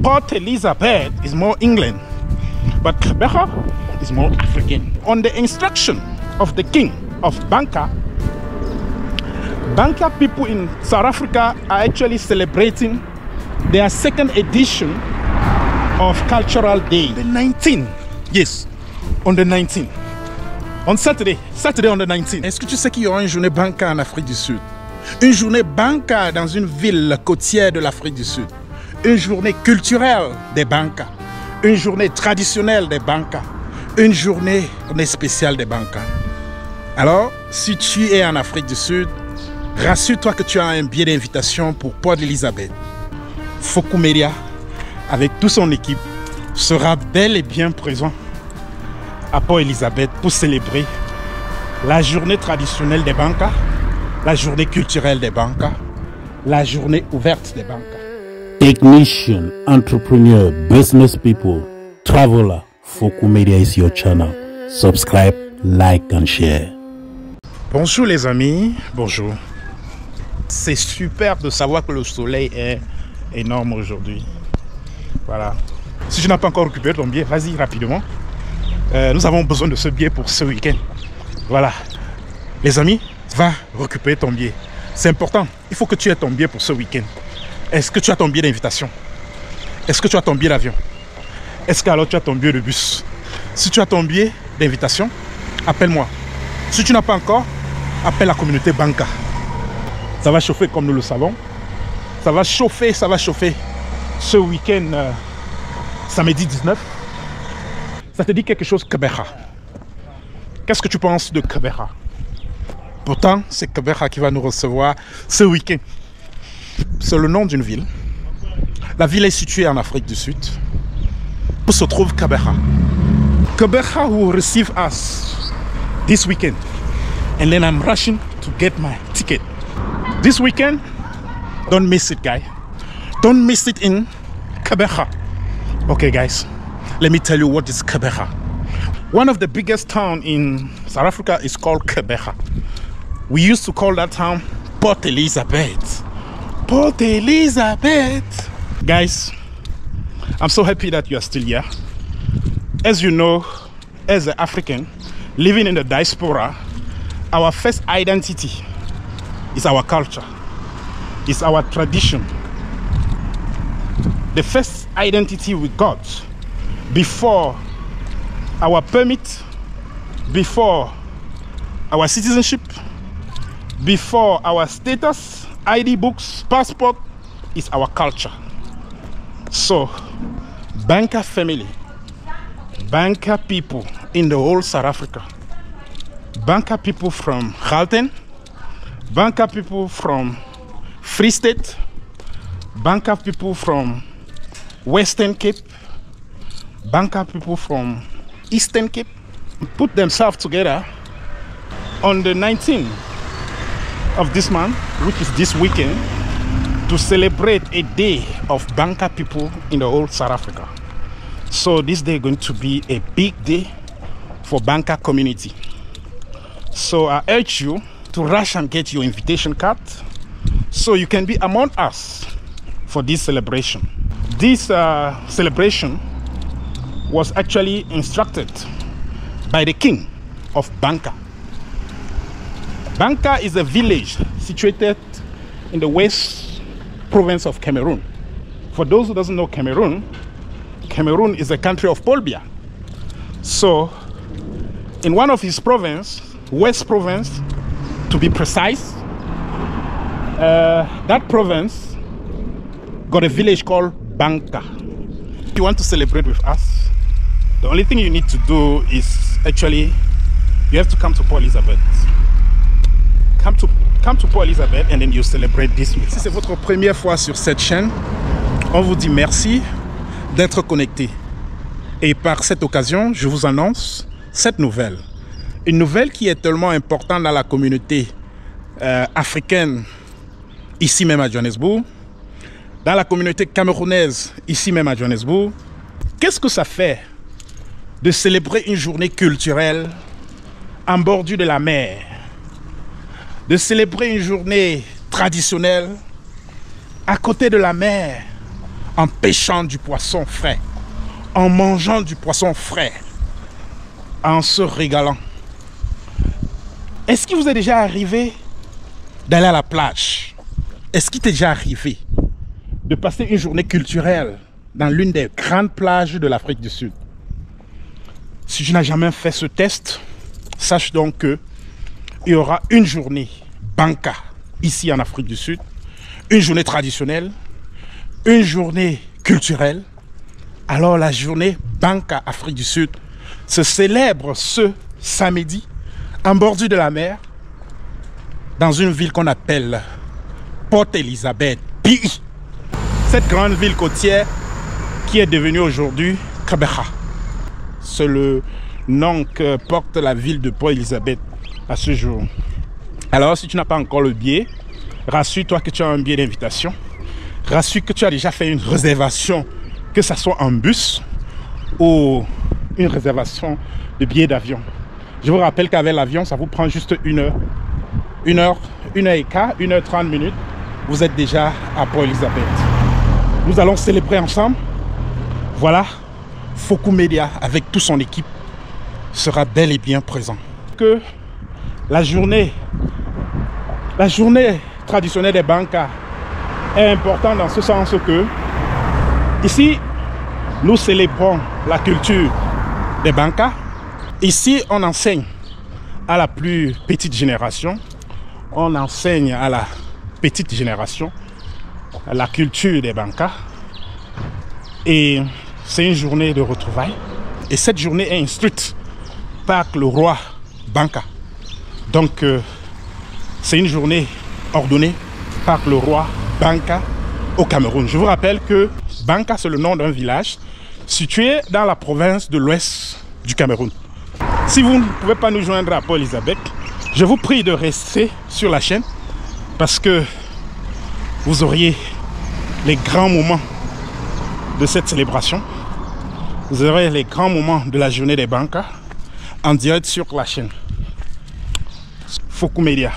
Port Elizabeth is more England, but Gqeberha is more African. On the instruction of the king of Banka, Banka people in South Africa are actually celebrating their second edition of Cultural Day. The 19th, yes, on the 19th. On Saturday on the 19th. Est-ce que tu sais qu'il y aura une journée Banka en Afrique du Sud? Une journée Banka dans une ville côtière de l'Afrique du Sud. Une journée culturelle des Banka. Une journée traditionnelle des Banka. Une journée spéciale des Banka. Alors, si tu es en Afrique du Sud, rassure-toi que tu as un billet d'invitation pour Port Elizabeth. Foku Media, avec toute son équipe, sera bel et bien présent à Port Elizabeth pour célébrer la journée traditionnelle des Banka, la journée culturelle des Banka, la journée ouverte des Banka. Technician, entrepreneur, business people, traveler, Foku Media is your channel. Subscribe, like and share. Bonjour les amis, bonjour. C'est super de savoir que le soleil est énorme aujourd'hui. Voilà. Si tu n'as pas encore récupéré ton billet, vas-y rapidement. Nous avons besoin de ce billet pour ce week-end. Voilà. Les amis, va récupérer ton billet. C'est important. Il faut que tu aies ton billet pour ce week-end. Est-ce que tu as ton billet d'invitation? Est-ce que tu as ton billet d'avion? Est-ce que alors tu as ton billet de bus? Si tu as ton billet d'invitation, appelle-moi. Si tu n'as pas encore, appelle la communauté Banka. Ça va chauffer comme nous le savons. Ça va chauffer ce week-end samedi 19. Ça te dit quelque chose, Gqeberha? Qu'est-ce que tu penses de Gqeberha? Pourtant, c'est Gqeberha qui va nous recevoir ce week-end. C'est le nom d'une ville. La ville est située en Afrique du Sud. Où se trouve Gqeberha? Gqeberha will receive us this weekend. And then I'm rushing to get my ticket. This weekend, don't miss it, guys. Don't miss it in Gqeberha. Okay, guys, let me tell you what is Gqeberha. One of the biggest towns in South Africa is called Gqeberha. We used to call that town Port Elizabeth. Port Elizabeth. Guys, I'm so happy that you are still here. As you know, as an African living in the diaspora, our first identity is our culture, is our tradition. The first identity we got before our permit, before our citizenship, before our status, ID books, passport, is our culture. So, Banka family, Banka people in the whole South Africa, Banka people from Gauteng, Banka people from Free State, Banka people from Western Cape, Banka people from Eastern Cape, put themselves together on the 19th of this month, which is this weekend, to celebrate a day of Banka people in the whole South Africa. So this day is going to be a big day for Banka community. So I urge you to rush and get your invitation card so you can be among us for this celebration. This celebration was actually instructed by the king of Banka. Banka is a village situated in the west province of Cameroon. For those who doesn't know Cameroon, Cameroon is a country of Paul Biya. So in one of his province, West Province to be precise, that province got a village called Banka. If you want to celebrate with us, the only thing you need to do is actually you have to come to Port Elizabeth. Come to Port Elizabeth and then you celebrate this with us. Si c'est votre première fois sur cette chaîne, on vous dit merci d'être connecté. Et par cette occasion, je vous annonce cette nouvelle. Une nouvelle qui est tellement importante dans la communauté africaine, ici même à Johannesburg, dans la communauté camerounaise, ici même à Johannesburg. Qu'est-ce que ça fait de célébrer une journée culturelle en bordure de la mer, de célébrer une journée traditionnelle à côté de la mer, en pêchant du poisson frais, en mangeant du poisson frais, en se régalant. Est-ce qu'il vous est déjà arrivé d'aller à la plage? Est-ce qu'il t'est déjà arrivé de passer une journée culturelle dans l'une des grandes plages de l'Afrique du Sud? Si tu n'as jamais fait ce test, sache donc que il y aura une journée banca ici en Afrique du Sud, une journée traditionnelle, une journée culturelle. Alors la journée banca Afrique du Sud se célèbre ce samedi en bordure de la mer dans une ville qu'on appelle Port Elizabeth, Pays. Cette grande ville côtière qui est devenue aujourd'hui Kabeja. C'est le nom que porte la ville de Port Elizabeth à ce jour. Alors si tu n'as pas encore le billet, rassure-toi que tu as un billet d'invitation. Rassure que tu as déjà fait une réservation, que ce soit en bus ou une réservation de billet d'avion. Je vous rappelle qu'avec l'avion, ça vous prend juste 1 heure. 1 heure et quart, 1h30 minutes. Vous êtes déjà à Port Elizabeth. Nous allons célébrer ensemble. Voilà, Foku Media avec toute son équipe sera bel et bien présent. Que la journée traditionnelle des banca est importante dans ce sens que ici, nous célébrons la culture des banca. Ici, on enseigne à la plus petite génération, on enseigne à la petite génération la culture des banca. Et c'est une journée de retrouvailles. Et cette journée est instruite par le roi Banca. Donc, c'est une journée ordonnée par le roi Banca au Cameroun. Je vous rappelle que Banca, c'est le nom d'un village situé dans la province de l'ouest du Cameroun. Si vous ne pouvez pas nous joindre à Port Elizabeth, je vous prie de rester sur la chaîne parce que vous auriez les grands moments de cette célébration. Vous aurez les grands moments de la journée des banca en direct sur la chaîne Foku Media.